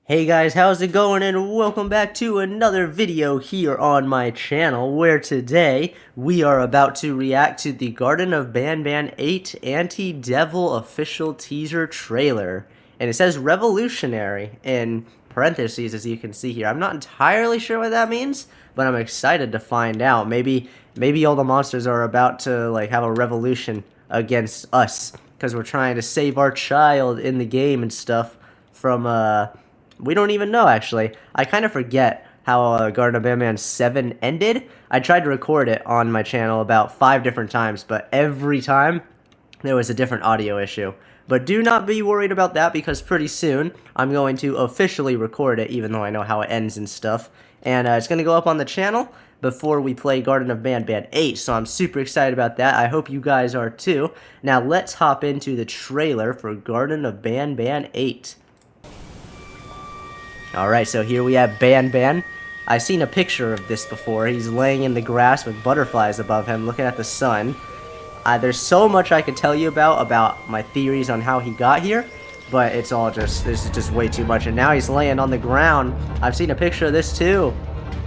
Hey guys, how's it going, and welcome back to another video here on my channel, where today we are about to react to the Garten of Banban 8 Anti-Devil official teaser trailer. And it says revolutionary in parentheses, as you can see here. I'm not entirely sure what that means, but I'm excited to find out. Maybe all the monsters are about to like have a revolution against us, because we're trying to save our child in the game and stuff from we don't even know, actually. I kind of forget how Garten of Banban 7 ended. I tried to record it on my channel about 5 different times, but every time there was a different audio issue. But do not be worried about that, because pretty soon I'm going to officially record it, even though I know how it ends and stuff. And it's going to go up on the channel before we play Garten of Banban 8, so I'm super excited about that. I hope you guys are too. Now let's hop into the trailer for Garten of Banban 8. Alright, so here we have Banban. I've seen a picture of this before. He's laying in the grass with butterflies above him, looking at the sun. There's so much I could tell you about my theories on how he got here, but it's all just, this is just way too much. And now he's laying on the ground. I've seen a picture of this too.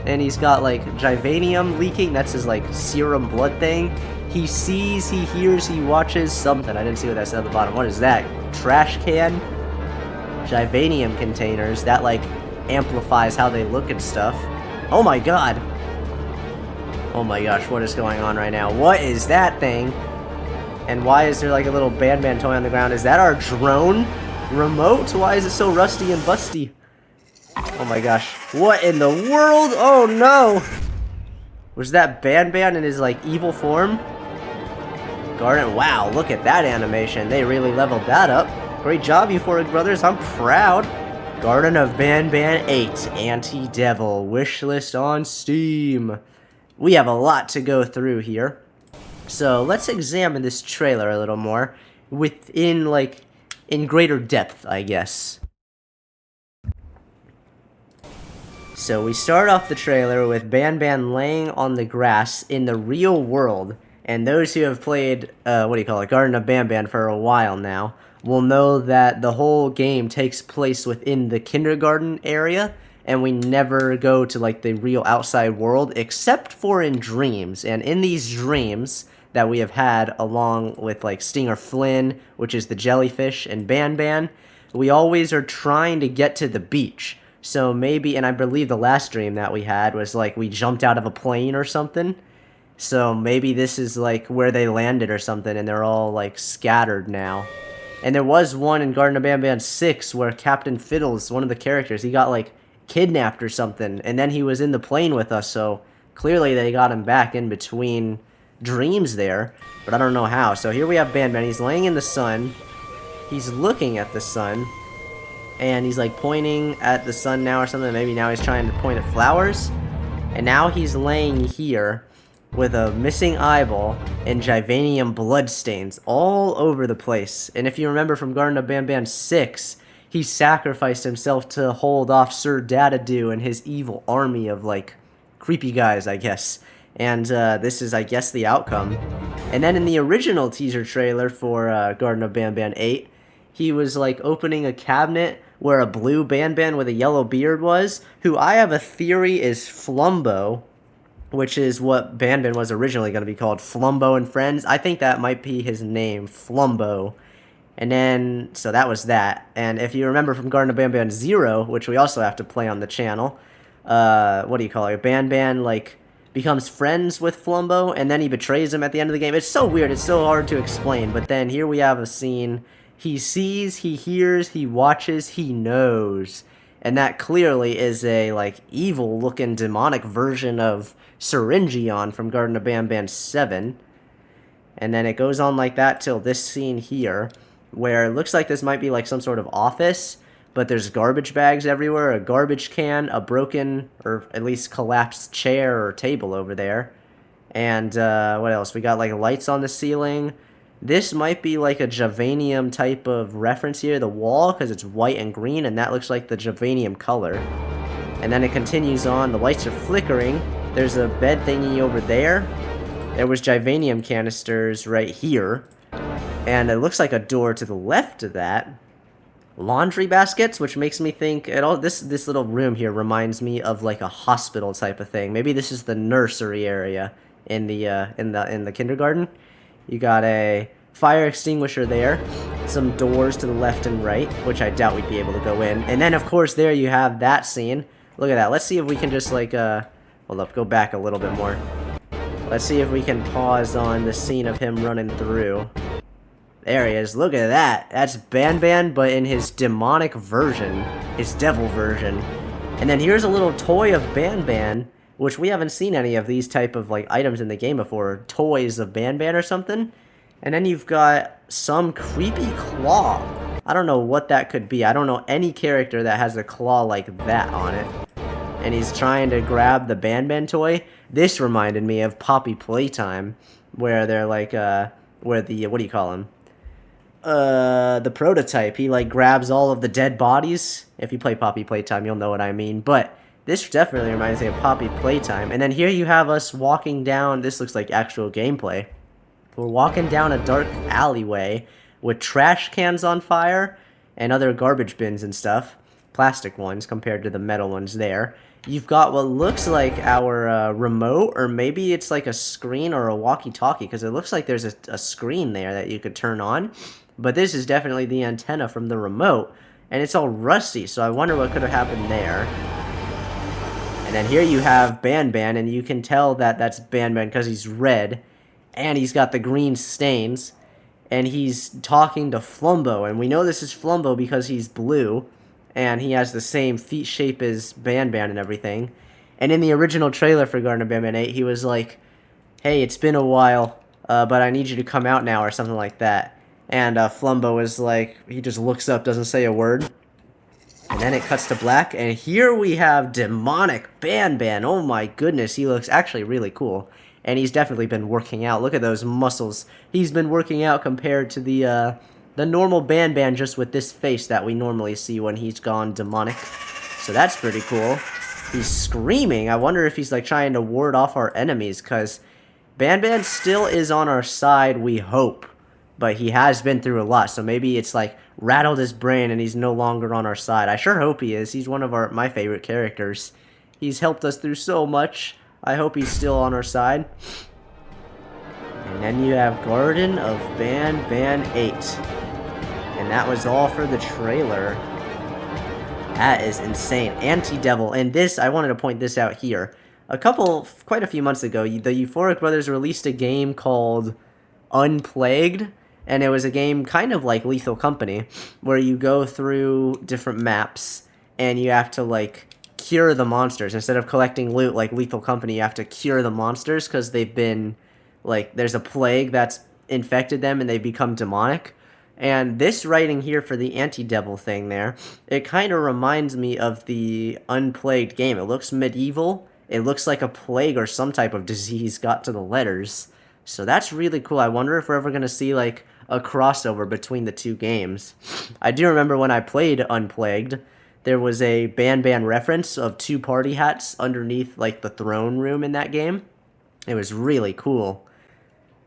And he's got like Givanium leaking. That's his like serum blood thing. He sees, he hears, he watches something. I didn't see what that said at the bottom. What is that? Trash can? Givanium containers. That like amplifies how they look and stuff. Oh my god. Oh my gosh, what is going on right now? What is that thing? And why is there like a little Banban toy on the ground? Is that our drone remote? Why is it so rusty and busty? Oh my gosh. What in the world? Oh no! Was that Banban in his like evil form? Garden, wow, look at that animation. They really leveled that up. Great job, Euphoric Brothers. I'm proud. Garten of Banban 8 Anti-Devil wishlist on Steam. We have a lot to go through here, so let's examine this trailer a little more within like in greater depth, I guess. So we start off the trailer with Banban laying on the grass in the real world, and those who have played Garten of Banban for a while now will know that the whole game takes place within the kindergarten area, and we never go to like the real outside world except for in dreams. And in these dreams that we have had, along with like Stinger Flynn, which is the jellyfish, and Banban, we always are trying to get to the beach. So maybe, and I believe the last dream that we had was like we jumped out of a plane or something. So maybe this is like where they landed or something, and they're all like scattered now. And there was one in Garten of Banban 6 where Captain Fiddles, one of the characters, he got like kidnapped or something, and then he was in the plane with us, so clearly they got him back in between dreams there, but I don't know how. So here we have Banban. He's laying in the sun. He's looking at the sun, and he's like pointing at the sun now or something. Maybe now he's trying to point at flowers. And now he's laying here with a missing eyeball and Givanium bloodstains all over the place. And if you remember from Garten of Banban 6, he sacrificed himself to hold off Sir Dadadoo and his evil army of, like, creepy guys, I guess. And this is, I guess, the outcome. And then in the original teaser trailer for Garten of Banban 8, he was, like, opening a cabinet where a blue Banban with a yellow beard was, who I have a theory is Flumbo, which is what Banban was originally going to be called, Flumbo and Friends. I think that might be his name, Flumbo. And then, so that was that. And if you remember from Garten of Banban 0, which we also have to play on the channel, Banban, like, becomes friends with Flumbo, and then he betrays him at the end of the game. It's so weird, it's so hard to explain. But then here we have a scene, he sees, he hears, he watches, he knows. And that clearly is a, like, evil-looking demonic version of Syringeon from Garten of Banban 7. And then it goes on like that till this scene here, where it looks like this might be like some sort of office, but there's garbage bags everywhere, a garbage can, a broken, or at least collapsed chair or table over there. And, what else? We got, like, lights on the ceiling. This might be like a Givanium type of reference here, the wall, because it's white and green, and that looks like the Givanium color. And then it continues on, the lights are flickering, there's a bed thingy over there, there was Givanium canisters right here, and it looks like a door to the left of that. laundry baskets, which makes me think it all this little room here reminds me of like a hospital type of thing. Maybe this is the nursery area in the kindergarten. You got a fire extinguisher there, some doors to the left and right, which I doubt we'd be able to go in. And then of course there you have that scene. Look at that. Let's see if we can just like hold up, go back a little bit more. Let's see if we can pause on the scene of him running through. There he is. Look at that. That's Banban, but in his demonic version. His devil version. And then here's a little toy of Banban, which we haven't seen any of these type of like items in the game before. Toys of Banban or something. And then you've got some creepy claw. I don't know what that could be. I don't know any character that has a claw like that on it. And he's trying to grab the Banban toy. This reminded me of Poppy Playtime, where they're like, where the, what do you call him? The prototype, he like grabs all of the dead bodies. If you play Poppy Playtime, you'll know what I mean. But this definitely reminds me of Poppy Playtime. And then here you have us walking down, this looks like actual gameplay. We're walking down a dark alleyway with trash cans on fire and other garbage bins and stuff. Plastic ones compared to the metal ones there. You've got what looks like our remote, or maybe it's like a screen or a walkie-talkie, because it looks like there's a screen there that you could turn on. But this is definitely the antenna from the remote, and it's all rusty, so I wonder what could have happened there. And then here you have Banban, and you can tell that that's Banban because he's red, and he's got the green stains, and he's talking to Flumbo, and we know this is Flumbo because he's blue, and he has the same feet shape as Banban and everything. And in the original trailer for Garten of Banban 8, he was like, hey, it's been a while, but I need you to come out now, or something like that. And Flumbo is like, he just looks up, doesn't say a word. And then it cuts to black, and here we have demonic Banban. Oh my goodness, he looks actually really cool. And he's definitely been working out. Look at those muscles. He's been working out compared to the normal Banban, just with this face that we normally see when he's gone demonic. So that's pretty cool. He's screaming. I wonder if he's like trying to ward off our enemies, because Banban still is on our side, we hope. But he has been through a lot, so maybe it's like rattled his brain and he's no longer on our side. I sure hope he is. He's one of my favorite characters. He's helped us through so much. I hope he's still on our side. And then you have Garten of Banban 8. And that was all for the trailer. That is insane. Anti-Devil. And this, I wanted to point this out here. Quite a few months ago, the Euphoric Brothers released a game called Unplagued. And it was a game kind of like Lethal Company, where you go through different maps, and you have to, like, cure the monsters. Instead of collecting loot like Lethal Company, you have to cure the monsters, because they've been, like, there's a plague that's infected them, and they become demonic. And this writing here for the anti-devil thing there, it kind of reminds me of the Unplagued game. It looks medieval. It looks like a plague or some type of disease got to the letters. So that's really cool. I wonder if we're ever going to see, like, a crossover between the two games. I do remember when I played Unplagued, there was a Banban reference of two party hats underneath, like, the throne room in that game. It was really cool.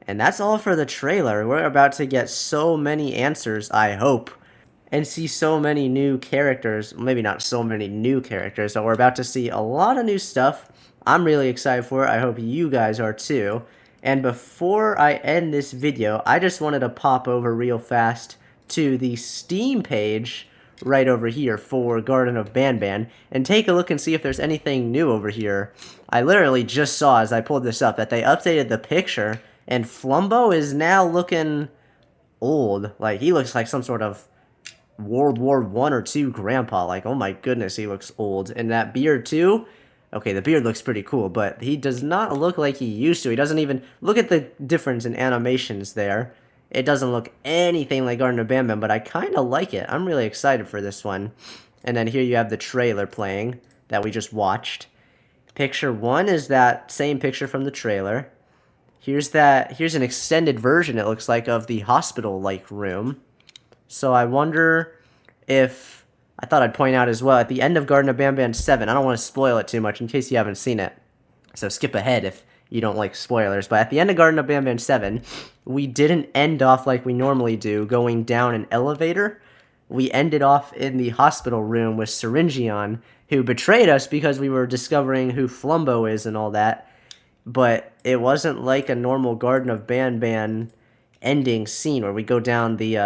And that's all for the trailer. We're about to get so many answers, I hope, and see so many new characters. Maybe not so many new characters, but we're about to see a lot of new stuff. I'm really excited for it. I hope you guys are too. And before I end this video, I just wanted to pop over real fast to the Steam page right over here for Garten of Banban and take a look and see if there's anything new over here. I literally just saw, as I pulled this up, that they updated the picture, and Flumbo is now looking old. Like, he looks like some sort of World War I or II grandpa. Like, oh my goodness, he looks old. And that beard too? Okay, the beard looks pretty cool, but he does not look like he used to. He doesn't even... Look at the difference in animations there. It doesn't look anything like Garten of Banban, but I kind of like it. I'm really excited for this one. And then here you have the trailer playing that we just watched. Picture 1 is that same picture from the trailer. Here's an extended version, it looks like, of the hospital-like room. So I wonder if... I thought I'd point out as well, at the end of Garten of Banban 7, I don't want to spoil it too much in case you haven't seen it, so skip ahead if you don't like spoilers, but at the end of Garten of Banban 7, we didn't end off like we normally do, going down an elevator. we ended off in the hospital room with Syringion, who betrayed us because we were discovering who Flumbo is and all that. But it wasn't like a normal Garden of Banban ending scene where we go down the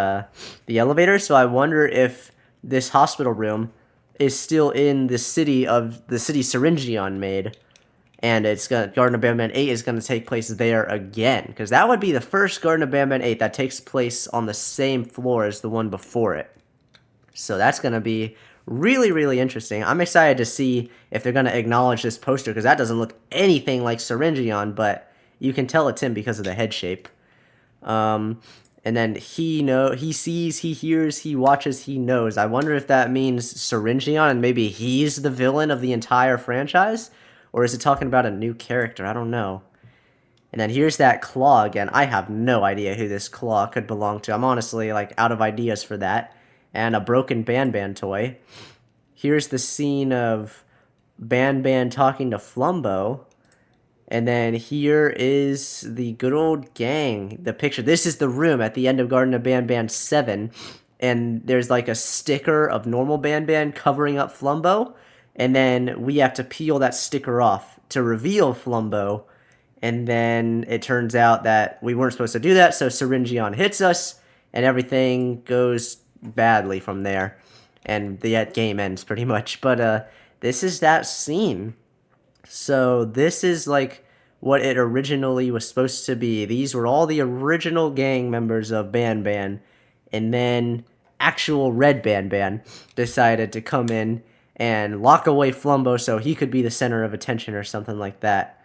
elevator. So I wonder if this hospital room is still in the city Syringion made, and Garden of Banban 8 is gonna take place there again, because that would be the first Garden of Banban 8 that takes place on the same floor as the one before it. So that's gonna be really, really interesting. I'm excited to see if they're gonna acknowledge this poster, because that doesn't look anything like Syringion, but you can tell it's him because of the head shape. And then he sees, he hears, he watches, he knows. I wonder if that means Syringion and maybe he's the villain of the entire franchise, or is it talking about a new character? I don't know. And then here's that claw again. I have no idea who this claw could belong to. I'm honestly like out of ideas for that. And a broken Banban toy. Here's the scene of Banban talking to Flumbo. And then here is the good old gang. The picture. This is the room at the end of Garden of Banban 7. And there's like a sticker of normal Banban covering up Flumbo. And then we have to peel that sticker off to reveal Flumbo. And then it turns out that we weren't supposed to do that, so Syringion hits us, and everything goes badly from there. And the game ends pretty much. But this is that scene. So this is like what it originally was supposed to be. These were all the original gang members of Banban, and then actual Red Banban decided to come in and lock away Flumbo so he could be the center of attention or something like that.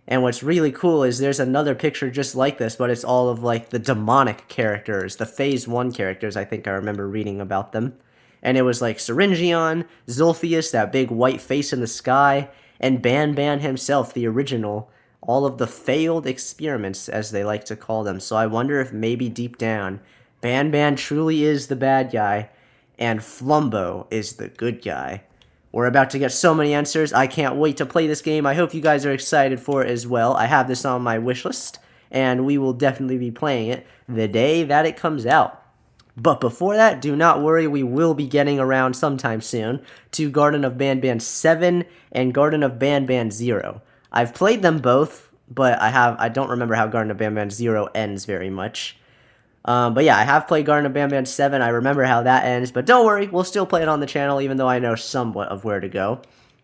And what's really cool is there's another picture just like this, but it's all of like the demonic characters, the Phase 1 characters. I think I remember reading about them. And it was like Syringion, Zulfius, that big white face in the sky, and Banban himself, the original. All of the failed experiments, as they like to call them. So I wonder if maybe deep down, Banban truly is the bad guy, and Flumbo is the good guy. We're about to get so many answers. I can't wait to play this game. I hope you guys are excited for it as well. I have this on my wish list, and we will definitely be playing it the day that it comes out. But before that, do not worry, we will be getting around sometime soon to Garden of Banban 7 and Garden of Banban 0. I've played them both, but I don't remember how Garden of Banban 0 ends very much. But yeah, I have played Garten of Banban 7. I remember how that ends, but don't worry, we'll still play it on the channel, even though I know somewhat of where to go.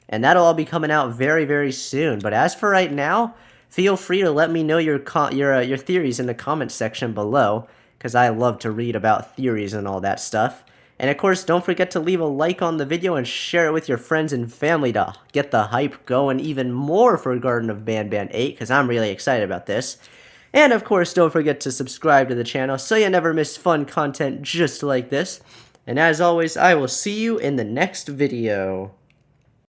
And that'll all be coming out very, very soon. But as for right now, feel free to let me know your theories in the comments section below, because I love to read about theories and all that stuff. And of course, don't forget to leave a like on the video and share it with your friends and family to get the hype going even more for Garten of Banban 8, because I'm really excited about this. And of course, don't forget to subscribe to the channel so you never miss fun content just like this. And as always, I will see you in the next video.